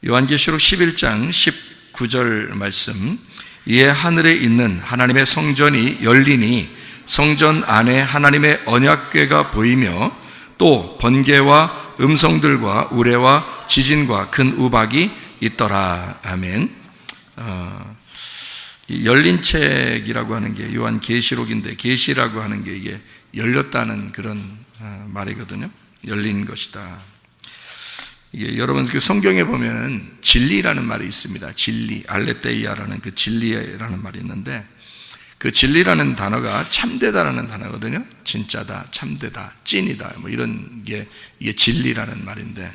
요한계시록 11장 19절 말씀, 이에 하늘에 있는 하나님의 성전이 열리니 성전 안에 하나님의 언약궤가 보이며 또 번개와 음성들과 우레와 지진과 큰 우박이 있더라. 아멘. 이 열린 책이라고 하는 게 요한계시록인데, 계시라고 하는 게 이게 열렸다는 그런 말이거든요. 열린 것이다. 이게 여러분 그 성경에 보면은 진리라는 말이 있습니다. 진리, 알레테이아라는 그 진리라는 말이 있는데, 그 진리라는 단어가 참되다라는 단어거든요. 진짜다, 참되다, 찐이다, 뭐 이런 게 이게 진리라는 말인데,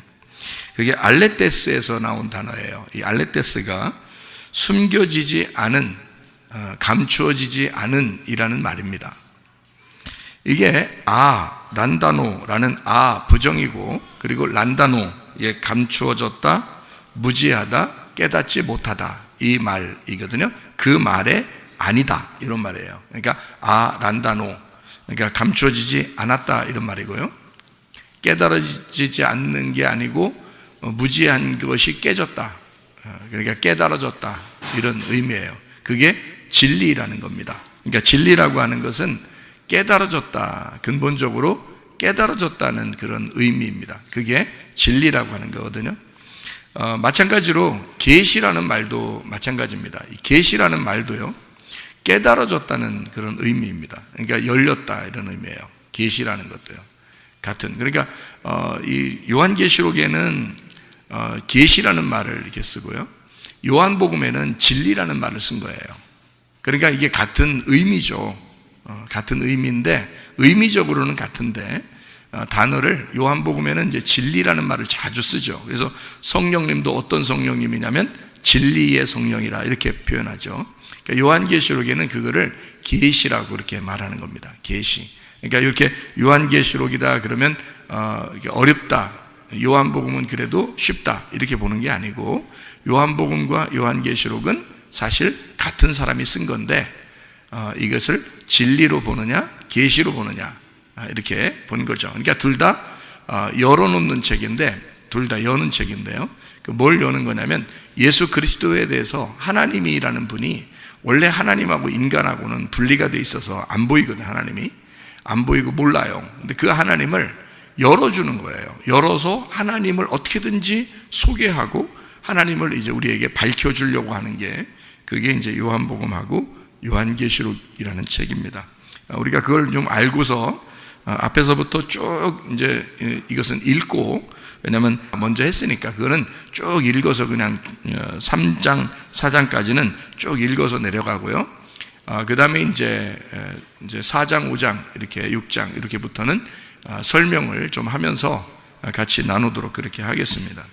그게 알레테스에서 나온 단어예요. 이 알레테스가 숨겨지지 않은, 감추어지지 않은 이라는 말입니다. 이게 란다노라는 부정이고, 그리고 란다노에 감추어졌다, 무지하다, 깨닫지 못하다, 이 말이거든요. 그 말에 아니다, 이런 말이에요. 그러니까 란다노, 그러니까 감추어지지 않았다, 이런 말이고요. 깨달아지지 않는 게 아니고 무지한 것이 깨졌다, 그러니까 깨달아졌다, 이런 의미예요. 그게 진리라는 겁니다. 그러니까 진리라고 하는 것은 깨달아졌다, 근본적으로 깨달아졌다는 그런 의미입니다. 그게 진리라고 하는 거거든요. 마찬가지로 계시라는 말도 마찬가지입니다. 이 계시라는 말도요, 깨달아졌다는 그런 의미입니다. 그러니까 열렸다, 이런 의미예요. 계시라는 것도요, 같은. 그러니까 이 요한계시록에는 계시라는 말을 이렇게 쓰고요, 요한복음에는 진리라는 말을 쓴 거예요. 그러니까 이게 같은 의미죠. 같은 의미인데, 의미적으로는 같은데, 단어를 요한복음에는 이제 진리라는 말을 자주 쓰죠. 그래서 성령님도 어떤 성령님이냐면 진리의 성령이라 이렇게 표현하죠. 그러니까 요한계시록에는 그거를 계시라고 이렇게 말하는 겁니다. 계시. 그러니까 이렇게 요한계시록이다 그러면 어렵다, 요한복음은 그래도 쉽다, 이렇게 보는 게 아니고, 요한복음과 요한계시록은 사실 같은 사람이 쓴 건데, 이것을 진리로 보느냐 계시로 보느냐, 이렇게 본 거죠. 그러니까 둘 다 열어놓는 책인데, 둘 다 여는 책인데요, 뭘 여는 거냐면 예수 그리스도에 대해서 하나님이라는 분이 원래 하나님하고 인간하고는 분리가 돼 있어서 안 보이거든요. 하나님이 안 보이고 몰라요. 근데 그 하나님을 열어주는 거예요. 열어서 하나님을 어떻게든지 소개하고 하나님을 이제 우리에게 밝혀주려고 하는 게, 그게 이제 요한복음하고 요한계시록이라는 책입니다. 우리가 그걸 좀 알고서 앞에서부터 쭉 이제 이것은 읽고, 왜냐하면 먼저 했으니까 그거는 쭉 읽어서 그냥 3장, 4장까지는 쭉 읽어서 내려가고요. 그 다음에 이제 4장, 5장, 이렇게 6장, 이렇게부터는 설명을 좀 하면서 같이 나누도록 그렇게 하겠습니다.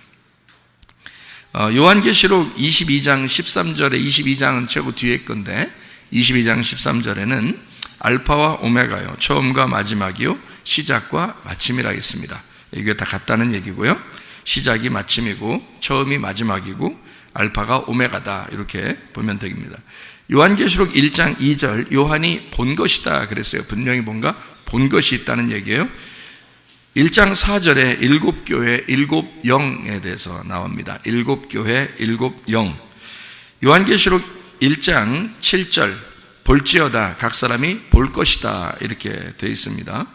요한계시록 22장 13절에, 22장은 최고 뒤에 건데 22장 13절에는 알파와 오메가요, 처음과 마지막이요, 시작과 마침이라 했습니다. 이게 다 같다는 얘기고요. 시작이 마침이고 처음이 마지막이고 알파가 오메가다, 이렇게 보면 됩니다. 요한계시록 1장 2절, 요한이 본 것이다 그랬어요. 분명히 뭔가 본 것이 있다는 얘기예요. 1장 4절에 일곱 교회, 일곱 영에 대해서 나옵니다. 일곱 교회, 일곱 영. 요한계시록 1장 7절, 볼지어다 각 사람이 볼 것이다, 이렇게 되어 있습니다.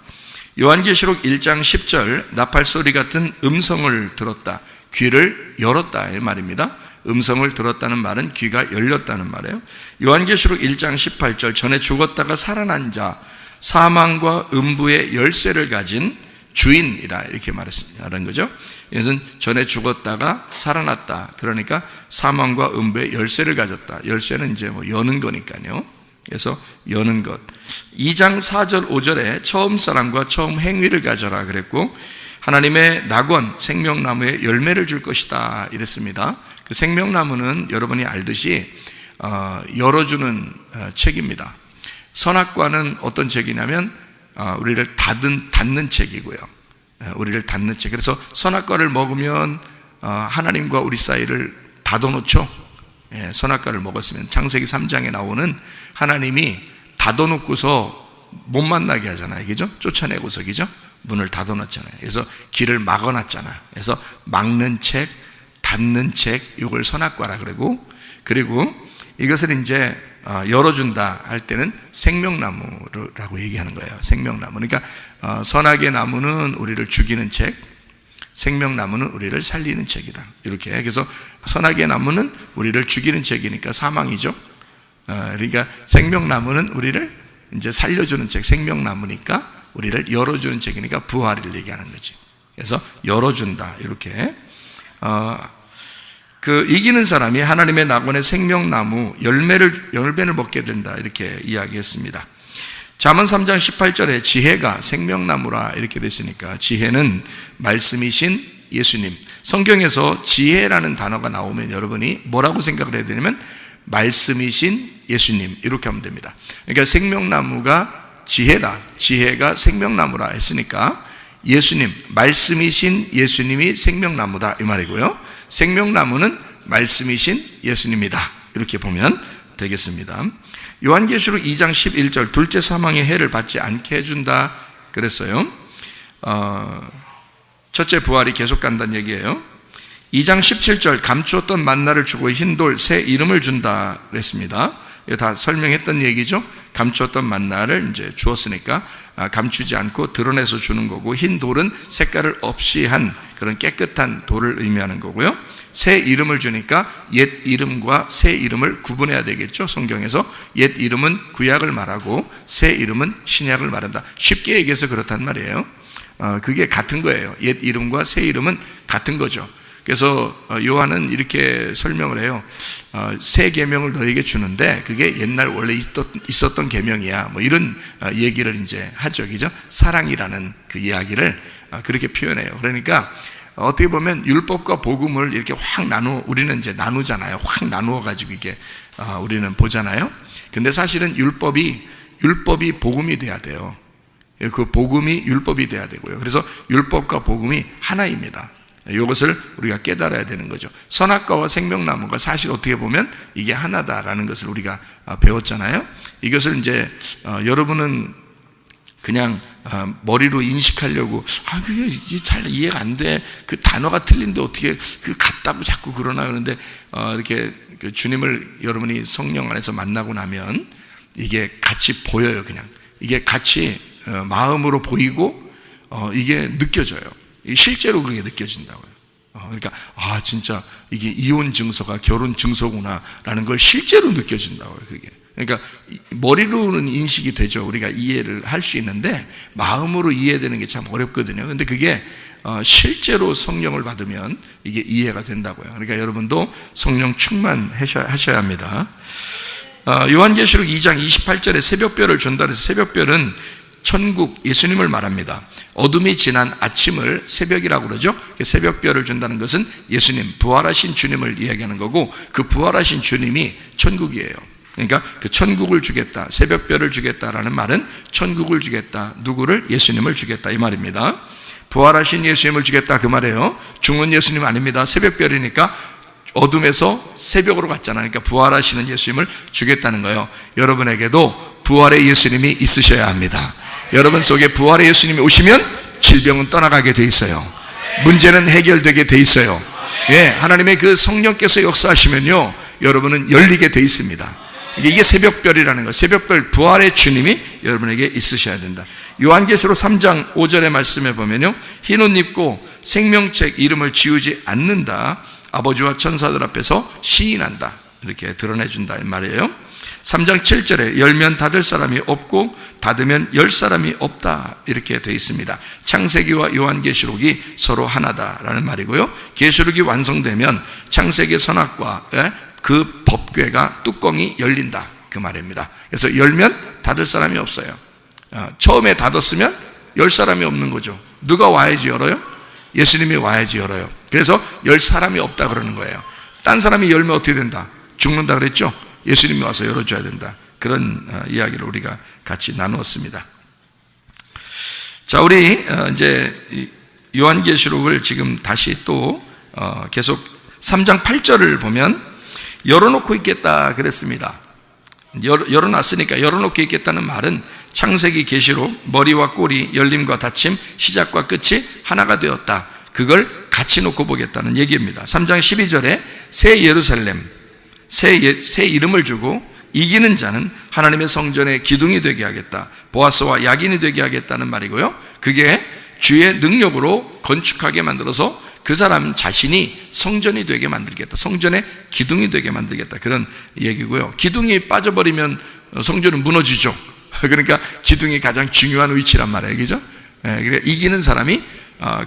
요한계시록 1장 10절, 나팔소리 같은 음성을 들었다, 귀를 열었다, 이 말입니다. 음성을 들었다는 말은 귀가 열렸다는 말이에요. 요한계시록 1장 18절, 전에 죽었다가 살아난 자, 사망과 음부의 열쇠를 가진 주인이라, 이렇게 말하는 거죠. 이것은 전에 죽었다가 살아났다, 그러니까 사망과 음부의 열쇠를 가졌다. 열쇠는 이제 뭐 여는 거니까요. 그래서 여는 것. 2장 4절 5절에 처음 사랑과 처음 행위를 가져라 그랬고, 하나님의 낙원 생명나무에 열매를 줄 것이다, 이랬습니다. 그 생명나무는 여러분이 알듯이 열어주는 책입니다. 선악과는 어떤 책이냐면 우리를 닫는 책이고요. 우리를 닫는 책. 그래서 선악과를 먹으면 하나님과 우리 사이를 닫아놓죠. 선악과를 먹었으면. 창세기 3장에 나오는 하나님이 닫아놓고서 못 만나게 하잖아요. 그죠? 쫓아내고서, 그죠? 문을 닫아놨잖아요. 그래서 길을 막아놨잖아요. 그래서 막는 책, 닫는 책, 이걸 선악과라 그리고 이것을 이제 열어준다 할 때는 생명나무라고 얘기하는 거예요. 생명나무. 그러니까 선악의 나무는 우리를 죽이는 책, 생명나무는 우리를 살리는 책이다. 이렇게. 그래서 선악의 나무는 우리를 죽이는 책이니까 사망이죠. 그러니까 생명나무는 우리를 이제 살려주는 책, 생명나무니까 우리를 열어주는 책이니까 부활을 얘기하는 거지. 그래서 열어준다. 이렇게. 그 이기는 사람이 하나님의 낙원의 생명나무 열매를 먹게 된다. 이렇게 이야기했습니다. 잠언 3장 18절에 지혜가 생명나무라 이렇게 됐으니까 지혜는 말씀이신 예수님. 성경에서 지혜라는 단어가 나오면 여러분이 뭐라고 생각을 해야 되냐면 말씀이신 예수님 이렇게 하면 됩니다. 그러니까 생명나무가 지혜다. 지혜가 생명나무라 했으니까 예수님, 말씀이신 예수님이 생명나무다 이 말이고요. 생명나무는 말씀이신 예수님이다. 이렇게 보면 되겠습니다. 요한계시록 2장 11절 둘째 사망의 해를 받지 않게 해준다 그랬어요. 첫째 부활이 계속 간다는 얘기예요. 2장 17절 감추었던 만나를 주고 흰돌 새 이름을 준다 그랬습니다. 이거 다 설명했던 얘기죠. 감추었던 만나를 이제 주었으니까 감추지 않고 드러내서 주는 거고, 흰 돌은 색깔을 없이 한 그런 깨끗한 돌을 의미하는 거고요. 새 이름을 주니까 옛 이름과 새 이름을 구분해야 되겠죠. 성경에서 옛 이름은 구약을 말하고 새 이름은 신약을 말한다. 쉽게 얘기해서 그렇단 말이에요. 그게 같은 거예요. 옛 이름과 새 이름은 같은 거죠. 그래서 요한은 이렇게 설명을 해요. 새 계명을 너에게 주는데 그게 옛날 원래 있었던 계명이야. 뭐 이런 얘기를 이제 하죠. 그죠? 사랑이라는 그 이야기를 그렇게 표현해요. 그러니까 어떻게 보면 율법과 복음을 이렇게 우리는 이제 나누잖아요. 확 나누어 가지고 이게 우리는 보잖아요. 근데 사실은 율법이 복음이 돼야 돼요. 그 복음이 율법이 돼야 되고요. 그래서 율법과 복음이 하나입니다. 이것을 우리가 깨달아야 되는 거죠. 선악과와 생명나무가 사실 어떻게 보면 이게 하나다라는 것을 우리가 배웠잖아요. 이것을 이제 여러분은 그냥 머리로 인식하려고 그게 잘 이해가 안 돼. 그 단어가 틀린데 어떻게 그 같다고 자꾸 그러나 그러는데 이렇게 그 주님을 여러분이 성령 안에서 만나고 나면 이게 같이 보여요. 그냥 이게 같이 마음으로 보이고 이게 느껴져요. 실제로 그게 느껴진다고요. 그러니까 진짜 이게 이혼 증서가 결혼 증서구나라는 걸 실제로 느껴진다고요. 그게. 그러니까 머리로는 인식이 되죠. 우리가 이해를 할 수 있는데 마음으로 이해되는 게 참 어렵거든요. 근데 그게 실제로 성령을 받으면 이게 이해가 된다고요. 그러니까 여러분도 성령 충만하셔야 합니다. 요한계시록 2장 28절에 새벽별을 준다 해서 새벽별은 천국 예수님을 말합니다. 어둠이 지난 아침을 새벽이라고 그러죠. 새벽별을 준다는 것은 예수님, 부활하신 주님을 이야기하는 거고, 그 부활하신 주님이 천국이에요. 그러니까 그 천국을 주겠다, 새벽별을 주겠다라는 말은 천국을 주겠다, 누구를? 예수님을 주겠다 이 말입니다. 부활하신 예수님을 주겠다 그 말이에요. 죽은 예수님 아닙니다. 새벽별이니까 어둠에서 새벽으로 갔잖아요. 그러니까 부활하시는 예수님을 주겠다는 거예요. 여러분에게도 부활의 예수님이 있으셔야 합니다. 여러분 속에 부활의 예수님이 오시면 질병은 떠나가게 돼 있어요. 문제는 해결되게 돼 있어요. 예, 하나님의 그 성령께서 역사하시면요, 여러분은 열리게 돼 있습니다. 이게 새벽별이라는 거예요. 새벽별 부활의 주님이 여러분에게 있으셔야 된다. 요한계시록 3장 5절의 말씀에 보면요, 흰 옷 입고 생명책 이름을 지우지 않는다. 아버지와 천사들 앞에서 시인한다. 이렇게 드러내준다 이 말이에요. 3장 7절에 열면 닫을 사람이 없고 닫으면 열 사람이 없다 이렇게 되어 있습니다. 창세기와 요한계시록이 서로 하나다라는 말이고요. 계시록이 완성되면 창세기 선악과 그 법궤가 뚜껑이 열린다 그 말입니다. 그래서 열면 닫을 사람이 없어요. 처음에 닫았으면 열 사람이 없는 거죠. 누가 와야지 열어요? 예수님이 와야지 열어요. 그래서 열 사람이 없다 그러는 거예요. 딴 사람이 열면 어떻게 된다? 죽는다 그랬죠? 예수님이 와서 열어줘야 된다. 그런 이야기를 우리가 같이 나누었습니다. 자, 우리 이제 요한계시록을 지금 다시 또 계속 3장 8절을 보면 열어놓고 있겠다 그랬습니다. 열어놨으니까 열어놓고 있겠다는 말은 창세기 계시록 머리와 꼬리 열림과 닫힘 시작과 끝이 하나가 되었다. 그걸 같이 놓고 보겠다는 얘기입니다. 3장 12절에 새 예루살렘, 새 이름을 주고 이기는 자는 하나님의 성전의 기둥이 되게 하겠다, 보아스와 야긴이 되게 하겠다는 말이고요. 그게 주의 능력으로 건축하게 만들어서 그 사람 자신이 성전이 되게 만들겠다, 성전의 기둥이 되게 만들겠다, 그런 얘기고요. 기둥이 빠져버리면 성전은 무너지죠. 그러니까 기둥이 가장 중요한 위치란 말이에요, 그죠? 그러니까 이기는 사람이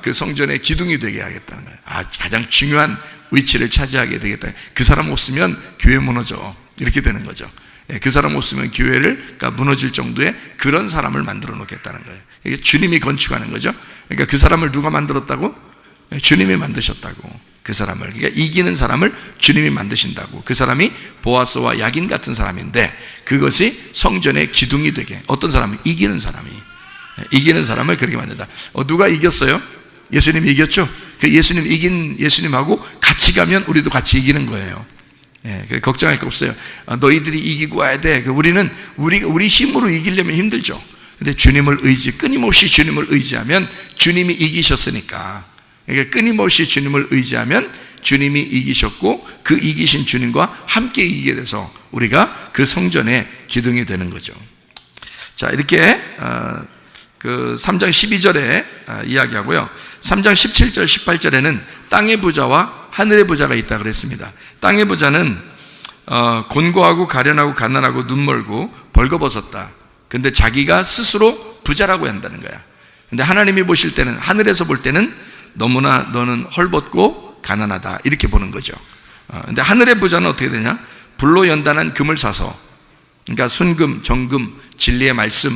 그 성전의 기둥이 되게 하겠다는 거예요. 가장 중요한 위치를 차지하게 되겠다. 그 사람 없으면 교회 무너져, 이렇게 되는 거죠. 그 사람 없으면 교회가 무너질 정도의 그런 사람을 만들어 놓겠다는 거예요. 이게 주님이 건축하는 거죠. 그러니까 그 사람을 누가 만들었다고? 주님이 만드셨다고. 그 사람을, 그러니까 이기는 사람을 주님이 만드신다고. 그 사람이 보아스와 야긴 같은 사람인데 그것이 성전의 기둥이 되게, 어떤 사람이? 이기는 사람을 그렇게 만든다. 누가 이겼어요? 예수님이 이겼죠? 그 예수님 이긴 예수님하고 같이 가면 우리도 같이 이기는 거예요. 걱정할 거 없어요. 너희들이 이기고 와야 돼. 우리는 우리 힘으로 이기려면 힘들죠. 근데 주님을 끊임없이 주님을 의지하면 주님이 이기셨으니까. 그러니까 끊임없이 주님을 의지하면 주님이 이기셨고 그 이기신 주님과 함께 이기게 돼서 우리가 그 성전의 기둥이 되는 거죠. 자, 이렇게 그 3장 12절에 이야기하고요. 3장 17절 18절에는 땅의 부자와 하늘의 부자가 있다 그랬습니다. 땅의 부자는 곤고하고 가련하고 가난하고 눈멀고 벌거벗었다. 근데 자기가 스스로 부자라고 한다는 거야. 근데 하나님이 보실 때는, 하늘에서 볼 때는 너무나 너는 헐벗고 가난하다, 이렇게 보는 거죠. 근데 하늘의 부자는 어떻게 되냐? 불로 연단한 금을 사서, 그러니까 순금, 정금, 진리의 말씀,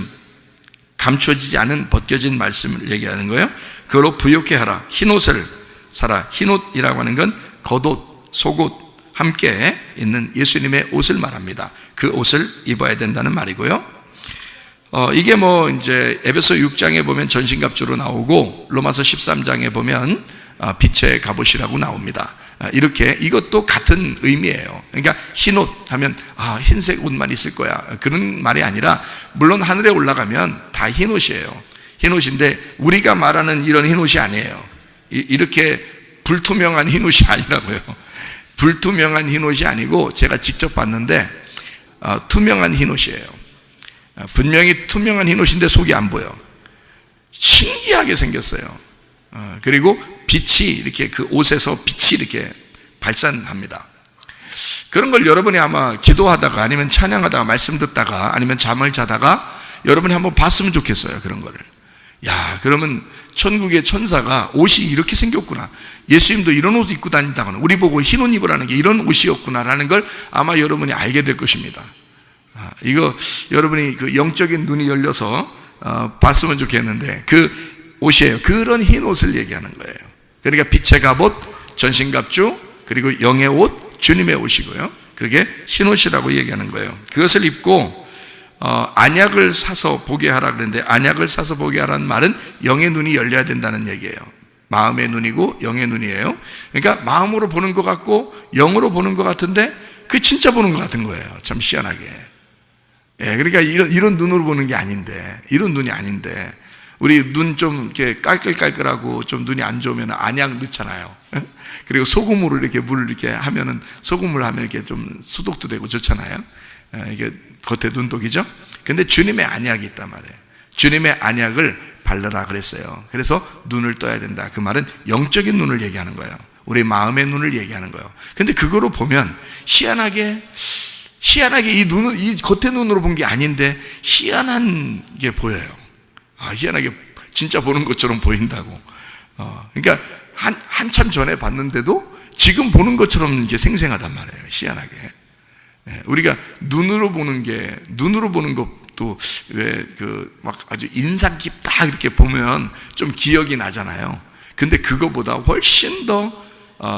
감춰지지 않은 벗겨진 말씀을 얘기하는 거예요. 그걸로 부욕해 하라. 흰옷을 사라. 흰옷이라고 하는 건 겉옷, 속옷 함께 있는 예수님의 옷을 말합니다. 그 옷을 입어야 된다는 말이고요. 이게 이제 에베소 6장에 보면 전신갑주로 나오고 로마서 13장에 보면 빛의 갑옷이라고 나옵니다. 이렇게 이것도 같은 의미예요. 그러니까 흰옷 하면 흰색 옷만 있을 거야, 그런 말이 아니라, 물론 하늘에 올라가면 다 흰옷이에요. 흰옷인데 우리가 말하는 이런 흰옷이 아니에요. 이렇게 불투명한 흰옷이 아니라고요. 불투명한 흰옷이 아니고 제가 직접 봤는데 투명한 흰옷이에요. 분명히 투명한 흰옷인데 속이 안 보여. 신기하게 생겼어요. 그리고 빛이 이렇게, 그 옷에서 빛이 이렇게 발산합니다. 그런 걸 여러분이 아마 기도하다가 아니면 찬양하다가 말씀 듣다가 아니면 잠을 자다가 여러분이 한번 봤으면 좋겠어요. 그런 거를. 그러면 천국의 천사가 옷이 이렇게 생겼구나, 예수님도 이런 옷 입고 다닌다거나 우리 보고 흰 옷 입으라는 게 이런 옷이었구나라는 걸 아마 여러분이 알게 될 것입니다. 이거 여러분이 그 영적인 눈이 열려서 봤으면 좋겠는데 그 옷이에요. 그런 흰 옷을 얘기하는 거예요. 그러니까 빛의 갑옷, 전신갑주, 그리고 영의 옷, 주님의 옷이고요. 그게 흰 옷이라고 얘기하는 거예요. 그것을 입고 안약을 사서 보게 하라 그랬는데, 안약을 사서 보게 하라는 말은 영의 눈이 열려야 된다는 얘기예요. 마음의 눈이고 영의 눈이에요. 그러니까 마음으로 보는 것 같고 영으로 보는 것 같은데 그 진짜 보는 것 같은 거예요. 참 희한하게. 그러니까 이런 눈으로 보는 게 아닌데, 이런 눈이 아닌데, 우리 눈 좀 이렇게 깔끌깔끌하고 좀 눈이 안 좋으면 안약 넣잖아요. 그리고 소금으로 이렇게 물을 이렇게 하면은, 소금을 하면 이렇게 좀 소독도 되고 좋잖아요. 이게 겉에 눈독이죠. 근데 주님의 안약이 있단 말이에요. 주님의 안약을 바르라 그랬어요. 그래서 눈을 떠야 된다. 그 말은 영적인 눈을 얘기하는 거예요. 우리 마음의 눈을 얘기하는 거예요. 근데 그거로 보면 희한하게 이 겉의 눈으로 본 게 아닌데 희한한 게 보여요. 희한하게 진짜 보는 것처럼 보인다고. 그러니까 한참 전에 봤는데도 지금 보는 것처럼 이제 생생하단 말이에요. 희한하게. 우리가 눈으로 보는 것도 왜 막 아주 인상 깊다 이렇게 보면 좀 기억이 나잖아요. 근데 그거보다 훨씬 더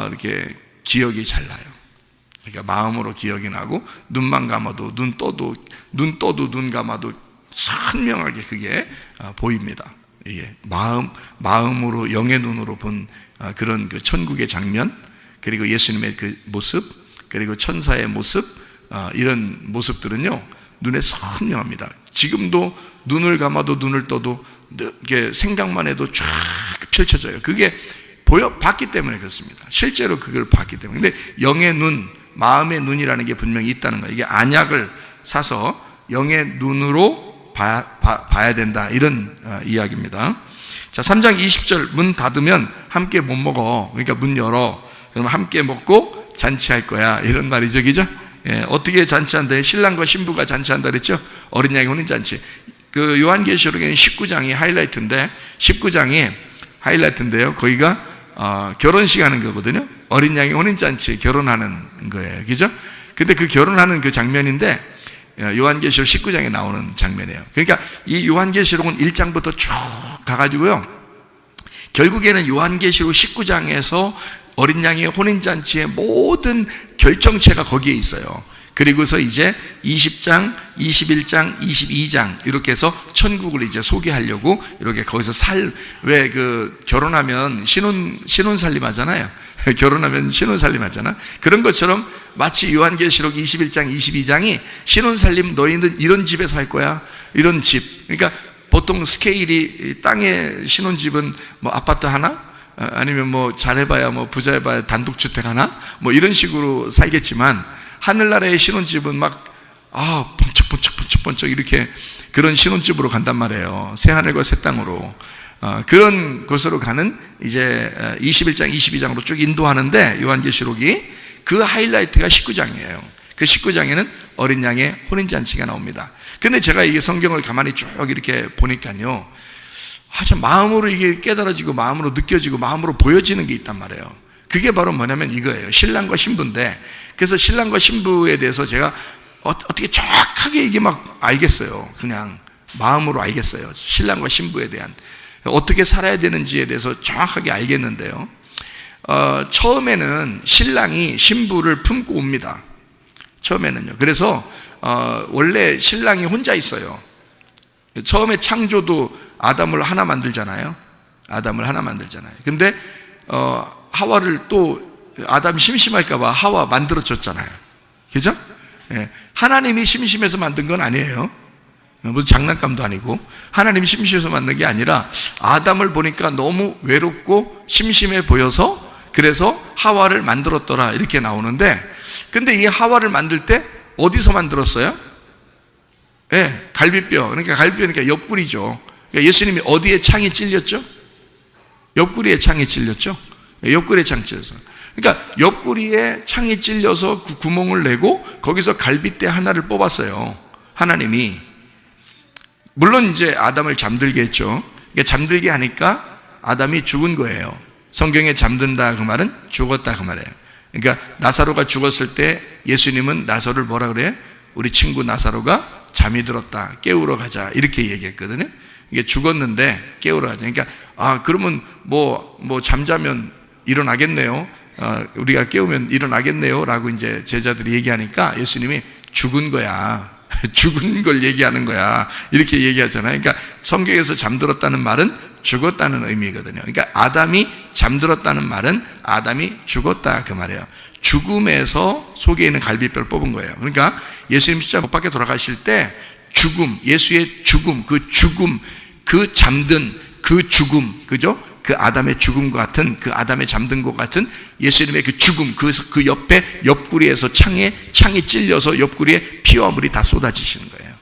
이렇게 기억이 잘 나요. 그러니까 마음으로 기억이 나고, 눈만 감아도, 눈 떠도 눈 감아도 선명하게 그게 보입니다. 이게 마음으로, 영의 눈으로 본 그런 그 천국의 장면, 그리고 예수님의 그 모습, 그리고 천사의 모습, 이런 모습들은요 눈에 선명합니다. 지금도 눈을 감아도 눈을 떠도 이게 생각만 해도 쫙 펼쳐져요. 그게 봤기 때문에 그렇습니다. 실제로 그걸 봤기 때문에. 근데 영의 눈, 마음의 눈이라는 게 분명히 있다는 거예요. 이게 안약을 사서 영의 눈으로 봐야 된다, 이런 이야기입니다. 자, 3장 20절, 문 닫으면 함께 못 먹어. 그러니까 문 열어. 그러면 함께 먹고 잔치할 거야, 이런 말이죠. 그죠? 예, 어떻게 잔치한다? 신랑과 신부가 잔치한다 그랬죠? 어린 양의 혼인잔치. 그 요한계시록에는 19장이 하이라이트인데, 19장이 하이라이트인데요. 거기가 결혼식 하는 거거든요. 어린 양의 혼인잔치, 결혼하는 거예요. 그죠? 근데 그 결혼하는 그 장면인데, 요한계시록 19장에 나오는 장면이에요. 그러니까 이 요한계시록은 1장부터 쭉 가가지고요, 결국에는 요한계시록 19장에서 어린 양의 혼인잔치의 모든 결정체가 거기에 있어요. 그리고서 이제 20장, 21장, 22장 이렇게 해서 천국을 이제 소개하려고 이렇게 거기서 왜 결혼하면 신혼살림 하잖아요. 결혼하면 신혼살림 하잖아. 그런 것처럼 마치 요한계시록 21장, 22장이 신혼살림, 너희는 이런 집에서 할 거야, 이런 집. 그러니까 보통 스케일이, 땅의 신혼집은 뭐 아파트 하나, 아니면 뭐 잘해봐야 뭐 부자해봐야 단독주택 하나, 뭐 이런 식으로 살겠지만, 하늘나라의 신혼집은 막 번쩍번쩍 이렇게 그런 신혼집으로 간단 말이에요. 새 하늘과 새 땅으로. 그런 곳으로 가는 이제 21장, 22장으로 쭉 인도하는데, 요한계시록이 그 하이라이트가 19장이에요. 그 19장에는 어린 양의 혼인잔치가 나옵니다. 근데 제가 이게 성경을 가만히 쭉 이렇게 보니까요, 참 마음으로 이게 깨달아지고, 마음으로 느껴지고, 마음으로 보여지는 게 있단 말이에요. 그게 바로 뭐냐면 이거예요. 신랑과 신부인데, 그래서 신랑과 신부에 대해서 제가 어떻게 정확하게 이게 막 알겠어요. 그냥 마음으로 알겠어요. 신랑과 신부에 대한 어떻게 살아야 되는지에 대해서 정확하게 알겠는데요, 처음에는 신랑이 신부를 품고 옵니다. 처음에는요. 그래서 원래 신랑이 혼자 있어요. 처음에 창조도 아담을 하나 만들잖아요. 근데 하와를 또 아담이 심심할까봐 하와 만들어줬잖아요. 그죠? 예. 하나님이 심심해서 만든 건 아니에요. 무슨 장난감도 아니고. 하나님이 심심해서 만든 게 아니라 아담을 보니까 너무 외롭고 심심해 보여서, 그래서 하와를 만들었더라, 이렇게 나오는데, 근데 이 하와를 만들 때 어디서 만들었어요? 예, 갈비뼈. 그러니까 옆구리죠. 그러니까 예수님이 어디에 창이 찔렸죠? 옆구리에 창이 찔렸죠? 옆구리에 창이 찔려서. 그러니까 옆구리에 창이 찔려서 그 구멍을 내고 거기서 갈비뼈 하나를 뽑았어요, 하나님이. 물론 이제 아담을 잠들게 했죠. 그러니까 잠들게 하니까 아담이 죽은 거예요. 성경에 잠든다 그 말은 죽었다 그 말이에요. 그러니까 나사로가 죽었을 때 예수님은 나사로를 뭐라 그래요? 우리 친구 나사로가 잠이 들었다, 깨우러 가자, 이렇게 얘기했거든요. 이게 죽었는데 깨우러 가자. 그러니까 그러면 뭐 잠자면 일어나겠네요. 우리가 깨우면 일어나겠네요, 라고 이제 제자들이 얘기하니까 예수님이 죽은 거야. 죽은 걸 얘기하는 거야, 이렇게 얘기하잖아요. 그러니까 성경에서 잠들었다는 말은 죽었다는 의미거든요. 그러니까 아담이 잠들었다는 말은 아담이 죽었다, 그 말이에요. 죽음에서 속에 있는 갈비뼈를 뽑은 거예요. 그러니까 예수님 진짜 못 박혀 돌아가실 때 죽음, 예수의 죽음, 그 잠든 그 죽음, 그죠? 그 아담의 죽음과 같은, 그 아담의 잠든 것 같은 예수님의 그 죽음, 그 옆에 옆구리에서 창이 찔려서 옆구리에 피와 물이 다 쏟아지시는 거예요.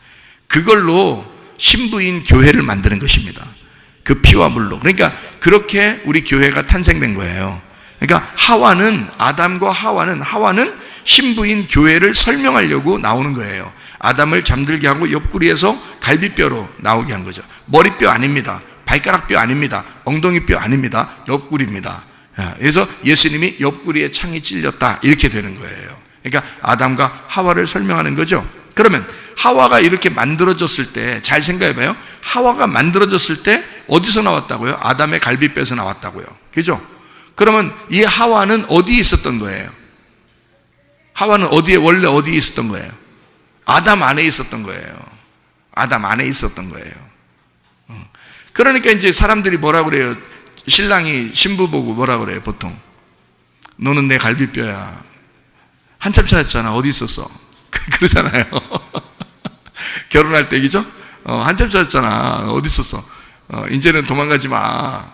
그걸로 신부인 교회를 만드는 것입니다. 그 피와 물로. 그러니까 그렇게 우리 교회가 탄생된 거예요. 그러니까 아담과 하와는 신부인 교회를 설명하려고 나오는 거예요. 아담을 잠들게 하고 옆구리에서 갈비뼈로 나오게 한 거죠. 머리뼈 아닙니다. 발가락뼈 아닙니다. 엉덩이뼈 아닙니다. 옆구리입니다. 그래서 예수님이 옆구리에 창이 찔렸다, 이렇게 되는 거예요. 그러니까 아담과 하와를 설명하는 거죠. 그러면 하와가 이렇게 만들어졌을 때 잘 생각해봐요. 하와가 만들어졌을 때 어디서 나왔다고요? 아담의 갈비뼈에서 나왔다고요. 그죠? 그러면 이 하와는 어디에 있었던 거예요? 하와는 원래 어디에 있었던 거예요? 아담 안에 있었던 거예요. 아담 안에 있었던 거예요. 그러니까 이제 사람들이 뭐라 그래요? 신랑이 신부 보고 뭐라 그래요? 보통 너는 내 갈비뼈야. 한참 찾았잖아. 어디 있었어? 그러잖아요. 결혼할 때, 그죠? 한참 찾았잖아. 어디 있었어? 이제는 도망가지 마.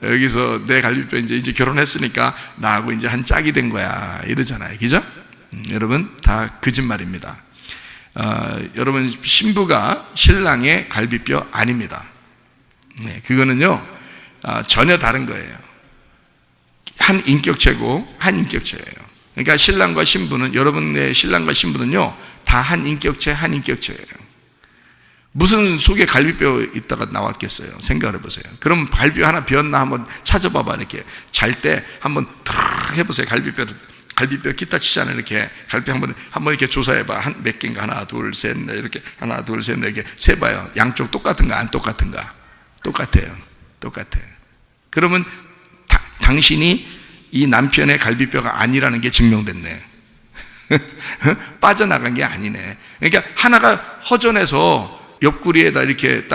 여기서 내 갈비뼈 이제 결혼했으니까 나하고 이제 한 짝이 된 거야 이러잖아요. 그죠? 여러분 다 거짓말입니다. 여러분 신부가 신랑의 갈비뼈 아닙니다. 네, 그거는요 전혀 다른 거예요. 한 인격체고 한 인격체예요. 그러니까 신랑과 신부는, 여러분의 신랑과 신부는요 다 한 인격체 한 인격체예요. 무슨 속에 갈비뼈 있다가 나왔겠어요? 생각을 해보세요. 그럼 갈비뼈 하나 비었나 한번 찾아봐봐. 이렇게 잘 때 한번 탁 해보세요. 갈비뼈 기타 치잖아요. 이렇게 갈비뼈 한번 이렇게 조사해봐. 몇 개인가? 하나 둘 셋 넷 이렇게 하나 둘 셋 넷 이렇게 세봐요. 양쪽 똑같은가 안 똑같은가? 똑같아요. 그러면 당신이 이 남편의 갈비뼈가 아니라는 게 증명됐네. 빠져나간 게 아니네. 그러니까 하나가 허전해서 옆구리에다 이렇게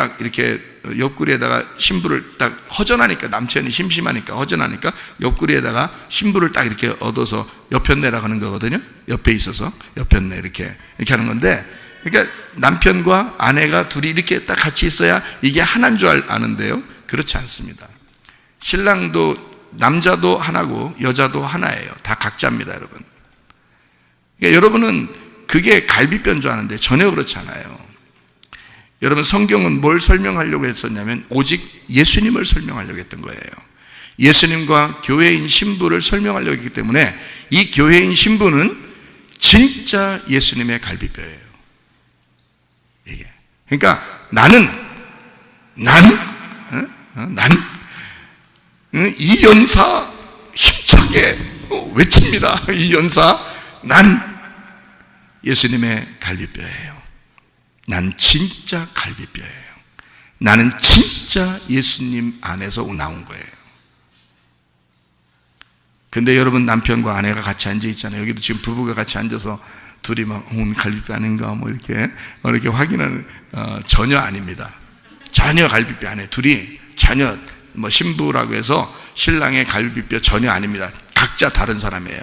옆구리에다가 신부를 딱 허전하니까, 남편이 심심하니까 허전하니까 옆구리에다가 신부를 딱 이렇게 얻어서 옆편내라고 하는 거거든요. 옆에 있어서 옆편내 이렇게 하는 건데, 그러니까 남편과 아내가 둘이 이렇게 딱 같이 있어야 이게 하나인 줄 아는데요, 그렇지 않습니다. 신랑도 남자도 하나고 여자도 하나예요. 다 각자입니다, 여러분. 그러니까 여러분은 그게 갈비뼈인 줄 아는데 전혀 그렇지 않아요. 여러분 성경은 뭘 설명하려고 했었냐면 오직 예수님을 설명하려고 했던 거예요. 예수님과 교회인 신부를 설명하려고 했기 때문에 이 교회인 신부는 진짜 예수님의 갈비뼈예요. 이게. 그러니까 나는 이 연사 힘차게 외칩니다. 이 연사, 난 예수님의 갈비뼈예요. 난 진짜 갈비뼈예요. 나는 진짜 예수님 안에서 나온 거예요. 근데 여러분 남편과 아내가 같이 앉아 있잖아요. 여기도 지금 부부가 같이 앉아서 둘이 막 갈비뼈 아닌가 뭐 이렇게 확인하는, 전혀 아닙니다. 전혀 갈비뼈 아니에요. 둘이 전혀 뭐 신부라고 해서 신랑의 갈비뼈 전혀 아닙니다. 각자 다른 사람이에요.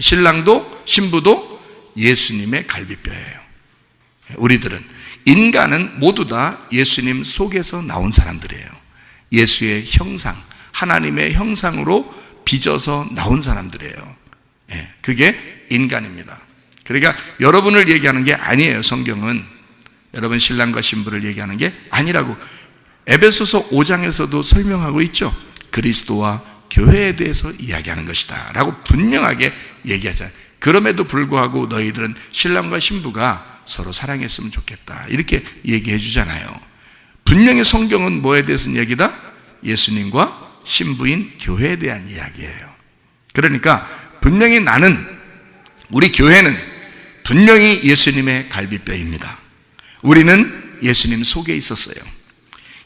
신랑도 신부도 예수님의 갈비뼈예요. 우리들은, 인간은 모두 다 예수님 속에서 나온 사람들이에요. 예수의 형상, 하나님의 형상으로 빚어서 나온 사람들이에요. 그게 인간입니다. 그러니까 여러분을 얘기하는 게 아니에요. 성경은 여러분 신랑과 신부를 얘기하는 게 아니라고 에베소서 5장에서도 설명하고 있죠. 그리스도와 교회에 대해서 이야기하는 것이다 라고 분명하게 얘기하잖아요. 그럼에도 불구하고 너희들은 신랑과 신부가 서로 사랑했으면 좋겠다 이렇게 얘기해 주잖아요. 분명히 성경은 뭐에 대해서 얘기다? 예수님과 신부인 교회에 대한 이야기예요. 그러니까 분명히 우리 교회는 분명히 예수님의 갈비뼈입니다. 우리는 예수님 속에 있었어요.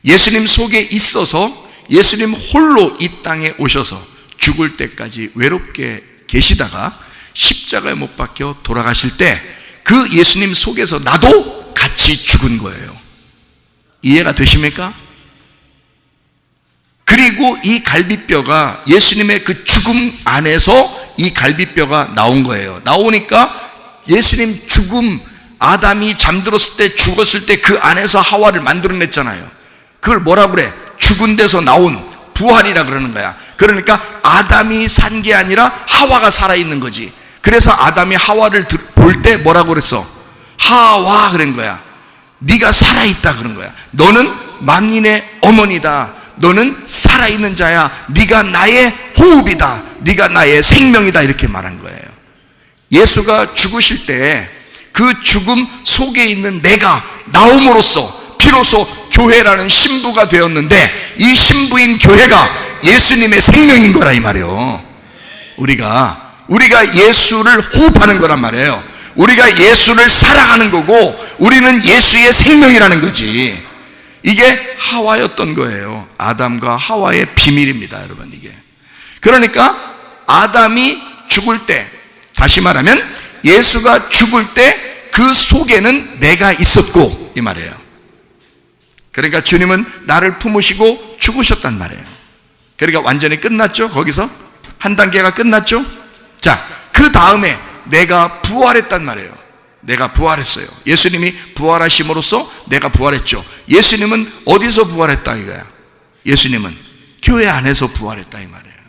예수님 속에 있어서 예수님 홀로 이 땅에 오셔서 죽을 때까지 외롭게 계시다가 십자가에 못 박혀 돌아가실 때 그 예수님 속에서 나도 같이 죽은 거예요. 이해가 되십니까? 그리고 이 갈비뼈가 예수님의 그 죽음 안에서 이 갈비뼈가 나온 거예요. 나오니까 예수님 죽음, 아담이 잠들었을 때 죽었을 때 그 안에서 하와를 만들어냈잖아요. 그걸 뭐라 그래? 죽은 데서 나온 부활이라 그러는 거야. 그러니까 아담이 산 게 아니라 하와가 살아있는 거지. 그래서 아담이 하와를 볼 때 뭐라고 그랬어? 하와 그런 거야. 네가 살아있다 그런 거야. 너는 만인의 어머니다. 너는 살아있는 자야. 네가 나의 호흡이다. 네가 나의 생명이다 이렇게 말한 거예요. 예수가 죽으실 때 그 죽음 속에 있는 내가 나옴으로써 비로소 교회라는 신부가 되었는데, 이 신부인 교회가 예수님의 생명인 거라 이 말이에요. 우리가 예수를 호흡하는 거란 말이에요. 우리가 예수를 사랑하는 거고 우리는 예수의 생명이라는 거지. 이게 하와였던 거예요. 아담과 하와의 비밀입니다, 여러분. 이게 그러니까 아담이 죽을 때, 다시 말하면 예수가 죽을 때 그 속에는 내가 있었고 이 말이에요. 그러니까 주님은 나를 품으시고 죽으셨단 말이에요. 그러니까 완전히 끝났죠. 거기서 한 단계가 끝났죠. 자, 그 다음에 내가 부활했단 말이에요. 내가 부활했어요. 예수님이 부활하심으로써 내가 부활했죠. 예수님은 어디서 부활했다 이거야? 예수님은 교회 안에서 부활했다 이 말이에요.